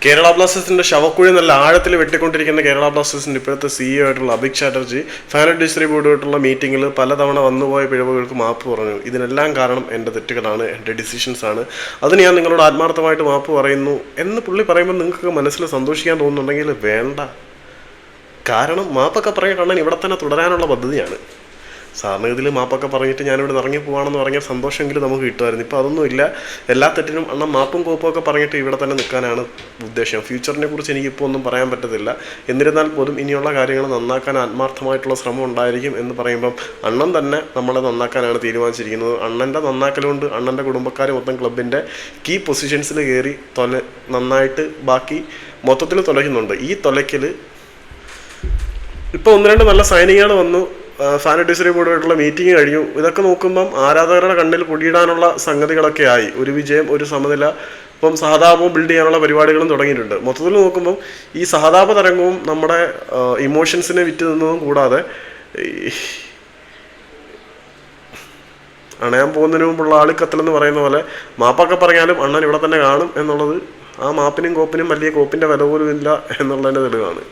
കേരള ബ്ലാസ്റ്റേഴ്സിന്റെ ശവക്കുഴി നല്ല ആഴത്തിൽ വെട്ടിക്കൊണ്ടിരിക്കുന്ന കേരള ബ്ലാസ്റ്റേഴ്സിന്റെ ഇപ്പോഴത്തെ CEO ആയിട്ടുള്ള അഭിക് ചാറ്റർജി ഫാൻ അഡ്വൈസറി ബോർഡുമായിട്ടുള്ള മീറ്റിംഗിൽ പലതവണ വന്നുപോയ പിഴവുകൾക്ക് മാപ്പ് പറഞ്ഞു. ഇതിനെല്ലാം കാരണം എൻ്റെ തെറ്റുകളാണ്, എൻ്റെ ഡിസിഷൻസ് ആണ്, അതിന് ഞാൻ നിങ്ങളോട് ആത്മാർത്ഥമായിട്ട് മാപ്പ് പറയുന്നു എന്ന് പുള്ളി പറയുമ്പോൾ നിങ്ങൾക്ക് മനസ്സിൽ സന്തോഷിക്കാൻ തോന്നുന്നുണ്ടെങ്കിൽ വേണ്ട. കാരണം മാപ്പൊക്കെ പറഞ്ഞിട്ടുണ്ടെങ്കിൽ ഇവിടെ തന്നെ തുടരാനുള്ള പദ്ധതിയാണ്. സാറിന് ഇതിൽ മാപ്പൊക്കെ പറഞ്ഞിട്ട് ഞാനിവിടെ ഇറങ്ങി പോവാണെന്ന് പറഞ്ഞാൽ സന്തോഷമെങ്കിലും നമുക്ക് കിട്ടുമായിരുന്നു. ഇപ്പോൾ അതൊന്നുമില്ല. എല്ലാ തെറ്റിനും അണ്ണൻ മാപ്പും കോപ്പും ഒക്കെ പറഞ്ഞിട്ട് ഇവിടെ തന്നെ നിൽക്കാനാണ് ഉദ്ദേശം. ഫ്യൂച്ചറിനെ കുറിച്ച് എനിക്കിപ്പോൾ ഒന്നും പറയാൻ പറ്റത്തില്ല. എന്നിരുന്നാൽ പോലും ഇനിയുള്ള കാര്യങ്ങൾ നന്നാക്കാൻ ആത്മാർത്ഥമായിട്ടുള്ള ശ്രമം ഉണ്ടായിരിക്കും എന്ന് പറയുമ്പം അണ്ണൻ തന്നെ നമ്മളെ നന്നാക്കാനാണ് തീരുമാനിച്ചിരിക്കുന്നത്. അണ്ണൻ്റെ നന്നാക്കലുകൊണ്ട് അണ്ണൻ്റെ കുടുംബക്കാർ മൊത്തം ക്ലബിൻ്റെ കീ പൊസിഷൻസിൽ കയറി നന്നായിട്ട് ബാക്കി മൊത്തത്തിൽ തുലയ്ക്കുന്നുണ്ട്. ഈ തുലയ്ക്കൽ ഇപ്പോൾ 1-2 നല്ല സൈനികകൾ വന്നു. ഫാൻ അഡ്വൈസറി ബോർഡുമായിട്ടുള്ള മീറ്റിംഗ് കഴിഞ്ഞു. ഇതൊക്കെ നോക്കുമ്പം ആരാധകരുടെ കണ്ണിൽ പൊടിയിടാനുള്ള സംഗതികളൊക്കെ ആയി. ഒരു വിജയം, ഒരു സമനില, ഇപ്പം സഹതാപവും ബിൽഡ് ചെയ്യാനുള്ള പരിപാടികളും തുടങ്ങിയിട്ടുണ്ട്. മൊത്തത്തിൽ നോക്കുമ്പം ഈ സഹതാപ തരംഗവും നമ്മുടെ ഇമോഷൻസിനെ വിറ്റ് നിന്നതും കൂടാതെ അണയാൻ പോകുന്നതിന് മുമ്പുള്ള ആളിക്കത്തലെന്ന് പറയുന്ന പോലെ മാപ്പൊക്കെ പറഞ്ഞാലും അണ്ണൻ ഇവിടെ തന്നെ കാണും എന്നുള്ളത്, ആ മാപ്പിനും കോപ്പിനും വലിയ കോപ്പിൻ്റെ വില പോലും ഇല്ല എന്നുള്ളതിൻ്റെ തെളിവാണ്.